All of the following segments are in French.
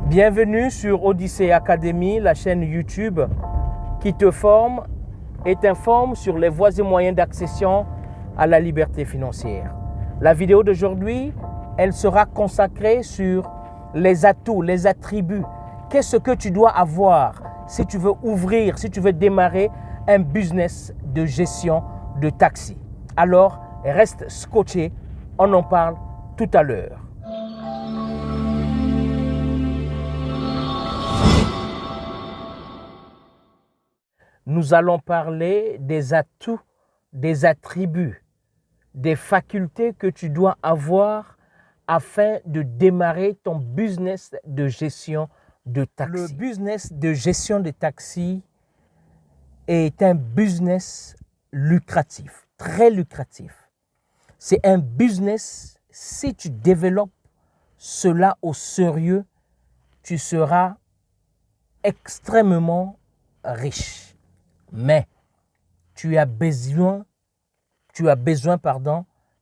Bienvenue sur Odyssey Academy, la chaîne YouTube qui te forme et t'informe sur les voies et moyens d'accession à la liberté financière. La vidéo d'aujourd'hui, elle sera consacrée sur les atouts, les attributs. Qu'est-ce que tu dois avoir si tu veux ouvrir, si tu veux démarrer un business de gestion de taxi. Alors, reste scotché, on en parle tout à l'heure. Nous allons parler des atouts, des attributs, des facultés que tu dois avoir afin de démarrer ton business de gestion de taxi. Le business de gestion de taxi est un business lucratif, très lucratif. C'est un business, si tu développes cela au sérieux, tu seras extrêmement riche. Mais tu as besoin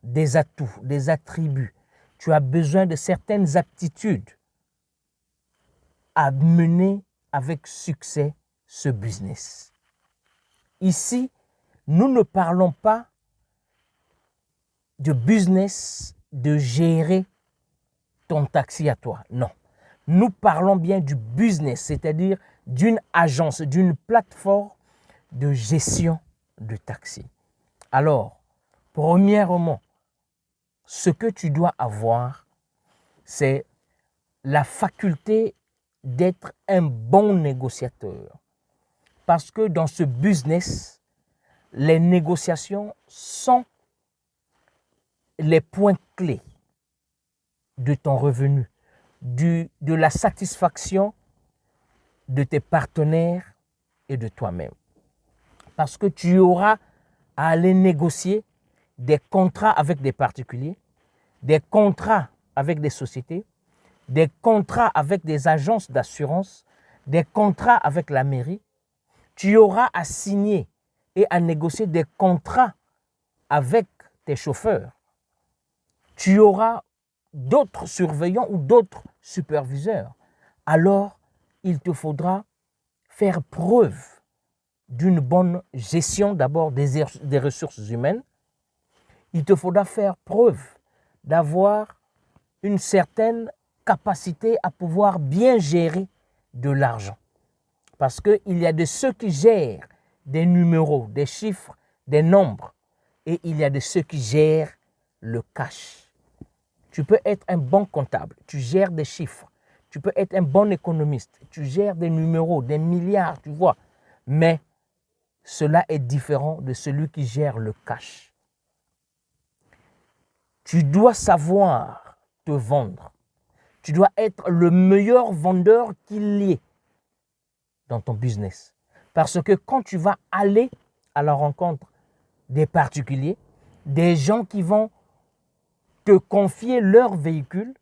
des atouts, des attributs. Tu as besoin de certaines aptitudes à mener avec succès ce business. Ici, nous ne parlons pas de business de gérer ton taxi à toi. Non. Nous parlons bien du business, c'est-à-dire d'une agence, d'une plateforme de gestion de taxi. Alors, premièrement, ce que tu dois avoir, c'est la faculté d'être un bon négociateur. Parce que dans ce business, les négociations sont les points clés de ton revenu, de la satisfaction de tes partenaires et de toi-même. Parce que tu auras à aller négocier des contrats avec des particuliers, des contrats avec des sociétés, des contrats avec des agences d'assurance, des contrats avec la mairie. Tu auras à signer et à négocier des contrats avec tes chauffeurs. Tu auras d'autres surveillants ou d'autres superviseurs. Alors, il te faudra faire preuve d'une bonne gestion d'abord des ressources humaines. Il te faudra faire preuve d'avoir une certaine capacité à pouvoir bien gérer de l'argent. Parce qu'il y a de ceux qui gèrent des numéros, des chiffres, des nombres, et il y a de ceux qui gèrent le cash. Tu peux être un bon comptable, tu gères des chiffres. Tu peux être un bon économiste, tu gères des numéros, des milliards, tu vois. Mais cela est différent de celui qui gère le cash. Tu dois savoir te vendre. Tu dois être le meilleur vendeur qu'il y ait dans ton business. Parce que quand tu vas aller à la rencontre des particuliers, des gens qui vont te confier leur véhicule,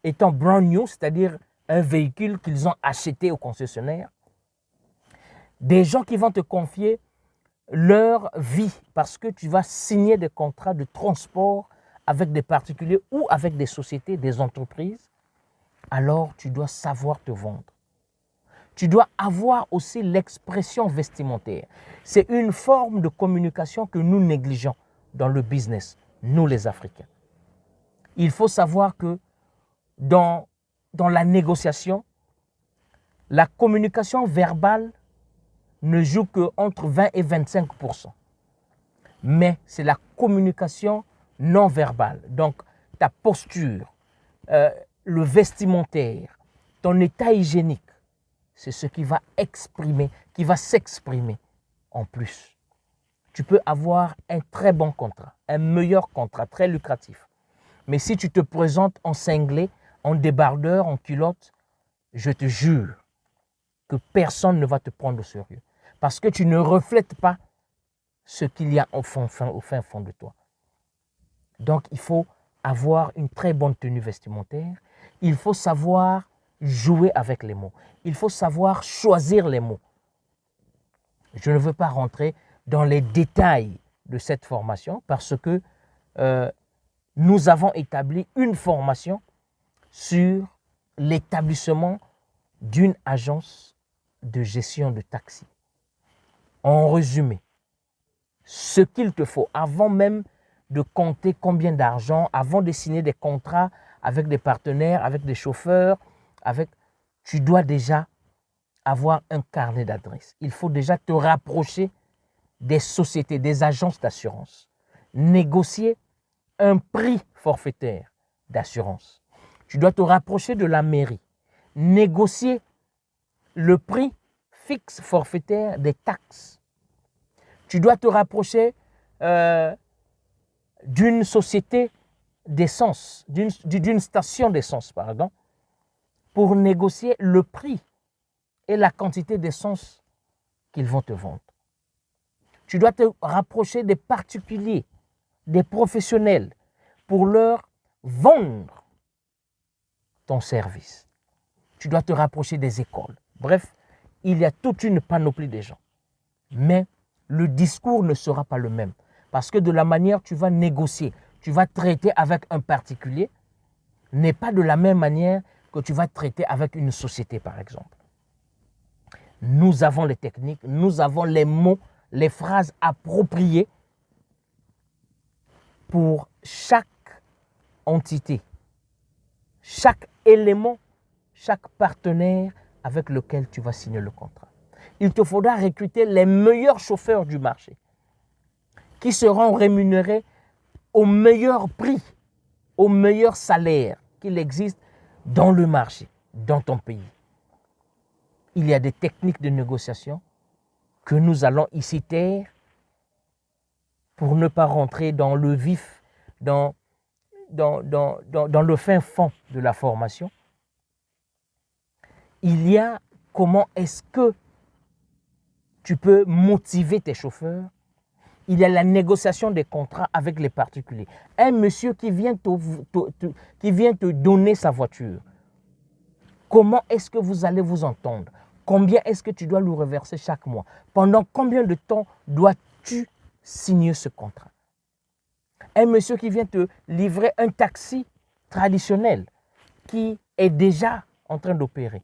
étant brand new, c'est-à-dire un véhicule qu'ils ont acheté au concessionnaire, des gens qui vont te confier leur vie parce que tu vas signer des contrats de transport avec des particuliers ou avec des sociétés, des entreprises, alors tu dois savoir te vendre. Tu dois avoir aussi l'expression vestimentaire. C'est une forme de communication que nous négligeons dans le business, nous les Africains. Il faut savoir que dans la négociation, la communication verbale ne joue qu'entre 20 et 25%. Mais c'est la communication non verbale. Donc, ta posture, le vestimentaire, ton état hygiénique, c'est ce qui va s'exprimer en plus. Tu peux avoir un très bon contrat, un meilleur contrat, très lucratif. Mais si tu te présentes en cinglé, en débardeur, en culotte, je te jure que personne ne va te prendre au sérieux. Parce que tu ne reflètes pas ce qu'il y a au fin fond de toi. Donc, il faut avoir une très bonne tenue vestimentaire. Il faut savoir jouer avec les mots. Il faut savoir choisir les mots. Je ne veux pas rentrer dans les détails de cette formation parce que nous avons établi une formation sur l'établissement d'une agence de gestion de taxi. En résumé, ce qu'il te faut avant même de compter combien d'argent, avant de signer des contrats avec des partenaires, avec des chauffeurs, tu dois déjà avoir un carnet d'adresses. Il faut déjà te rapprocher des sociétés, des agences d'assurance. Négocier un prix forfaitaire d'assurance. Tu dois te rapprocher de la mairie. Négocier le prix fixe forfaitaire des taxes. Tu dois te rapprocher d'une société d'essence, d'une station d'essence, pardon, pour négocier le prix et la quantité d'essence qu'ils vont te vendre. Tu dois te rapprocher des particuliers, des professionnels, pour leur vendre ton service. Tu dois te rapprocher des écoles. Bref, il y a toute une panoplie de gens. Mais le discours ne sera pas le même. Parce que de la manière tu vas négocier, tu vas traiter avec un particulier, n'est pas de la même manière que tu vas traiter avec une société, par exemple. Nous avons les techniques, nous avons les mots, les phrases appropriées pour chaque entité, chaque élément, chaque partenaire avec lequel tu vas signer le contrat. Il te faudra recruter les meilleurs chauffeurs du marché qui seront rémunérés au meilleur prix, au meilleur salaire qu'il existe dans le marché, dans ton pays. Il y a des techniques de négociation que nous allons ici taire pour ne pas rentrer dans le vif, dans le fin fond de la formation. Il y a comment est-ce que tu peux motiver tes chauffeurs. Il y a la négociation des contrats avec les particuliers. Un monsieur qui vient te donner sa voiture, comment est-ce que vous allez vous entendre? Combien est-ce que tu dois lui reverser chaque mois? Pendant combien de temps dois-tu signer ce contrat? Un monsieur qui vient te livrer un taxi traditionnel qui est déjà en train d'opérer.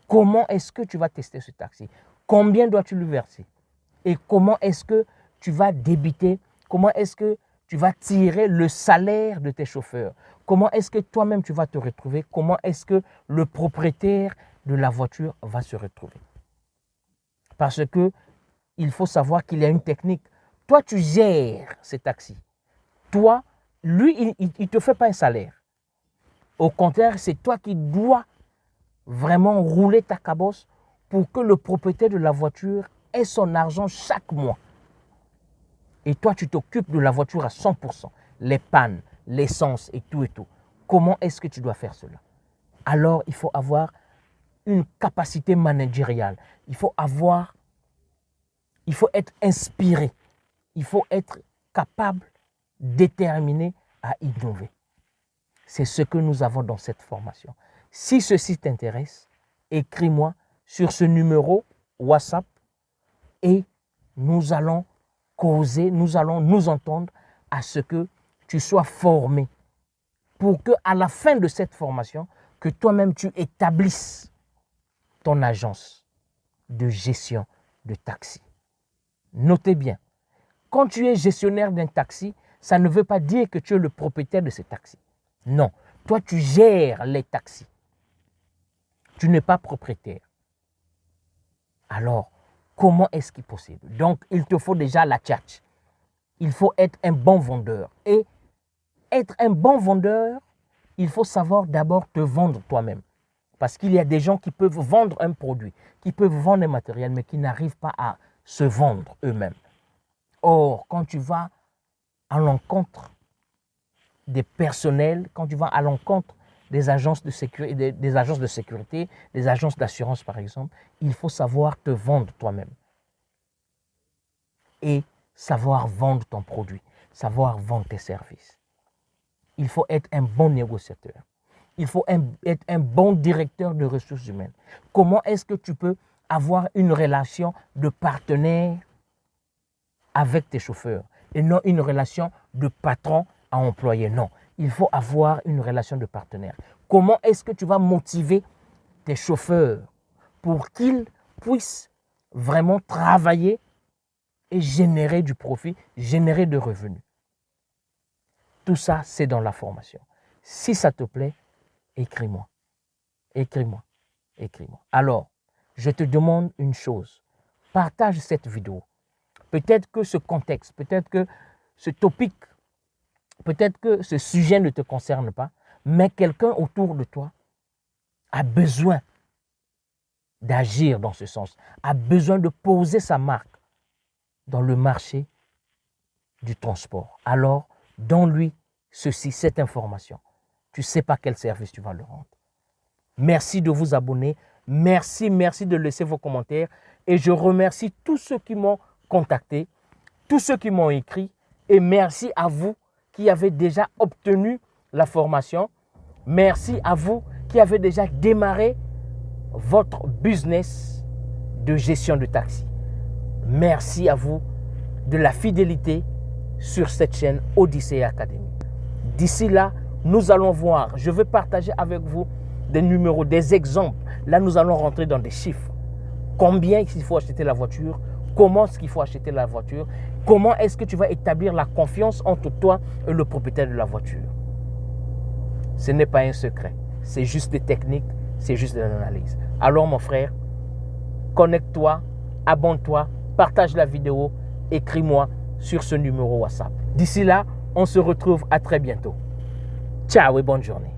Comment est-ce que tu vas tester ce taxi? Combien dois-tu lui verser? Et comment est-ce que tu vas débiter? Comment est-ce que tu vas tirer le salaire de tes chauffeurs? Comment est-ce que toi-même tu vas te retrouver? Comment est-ce que le propriétaire de la voiture va se retrouver? Parce que il faut savoir qu'il y a une technique. Toi, tu gères ces taxis. Toi, lui, il ne te fait pas un salaire. Au contraire, c'est toi qui dois vraiment rouler ta cabosse pour que le propriétaire de la voiture ait son argent chaque mois. Et toi, tu t'occupes de la voiture à 100%. Les pannes, l'essence et tout et tout. Comment est-ce que tu dois faire cela? Alors, il faut avoir une capacité managériale. Il faut être inspiré. Il faut être capable, déterminé à innover. C'est ce que nous avons dans cette formation. Si ceci t'intéresse, écris-moi sur ce numéro WhatsApp et nous allons causer, nous allons nous entendre à ce que tu sois formé pour qu'à la fin de cette formation, que toi-même tu établisses ton agence de gestion de taxi. Notez bien, quand tu es gestionnaire d'un taxi, ça ne veut pas dire que tu es le propriétaire de ce taxi. Non, toi tu gères les taxis. Tu n'es pas propriétaire. Alors, comment est-ce qu'il est possible? Donc, il te faut déjà la tchatch. Il faut être un bon vendeur. Et être un bon vendeur, il faut savoir d'abord te vendre toi-même. Parce qu'il y a des gens qui peuvent vendre un produit, qui peuvent vendre un matériel, mais qui n'arrivent pas à se vendre eux-mêmes. Or, quand tu vas à l'encontre des personnels, quand tu vas à l'encontre des agences de sécurité, des agences d'assurance par exemple, il faut savoir te vendre toi-même. Et savoir vendre ton produit, savoir vendre tes services. Il faut être un bon négociateur. Il faut être un bon directeur de ressources humaines. Comment est-ce que tu peux avoir une relation de partenaire avec tes chauffeurs et non une relation de patron à employé? Non. il faut avoir une relation de partenaire. Comment est-ce que tu vas motiver tes chauffeurs pour qu'ils puissent vraiment travailler et générer du profit, générer de revenus? Tout ça, c'est dans la formation. Si ça te plaît, écris-moi. Écris-moi. Écris-moi. Alors, je te demande une chose. Partage cette vidéo. Peut-être que ce contexte, peut-être que ce topic, peut-être que ce sujet ne te concerne pas, mais quelqu'un autour de toi a besoin d'agir dans ce sens, a besoin de poser sa marque dans le marché du transport. Alors, donne-lui cette information. Tu ne sais pas quel service tu vas le rendre. Merci de vous abonner. Merci de laisser vos commentaires. Et je remercie tous ceux qui m'ont contacté, tous ceux qui m'ont écrit. Et merci à vous qui avez déjà obtenu la formation. Merci à vous qui avez déjà démarré votre business de gestion de taxi. Merci à vous de la fidélité sur cette chaîne Odyssey Academy. D'ici là, nous allons voir, je vais partager avec vous des numéros, des exemples. Là, nous allons rentrer dans des chiffres. Combien il faut acheter la voiture? Comment est-ce qu'il faut acheter la voiture? Comment est-ce que tu vas établir la confiance entre toi et le propriétaire de la voiture? Ce n'est pas un secret. C'est juste des techniques, c'est juste de l'analyse. Alors, mon frère, connecte-toi, abonne-toi, partage la vidéo, écris-moi sur ce numéro WhatsApp. D'ici là, on se retrouve à très bientôt. Ciao et bonne journée.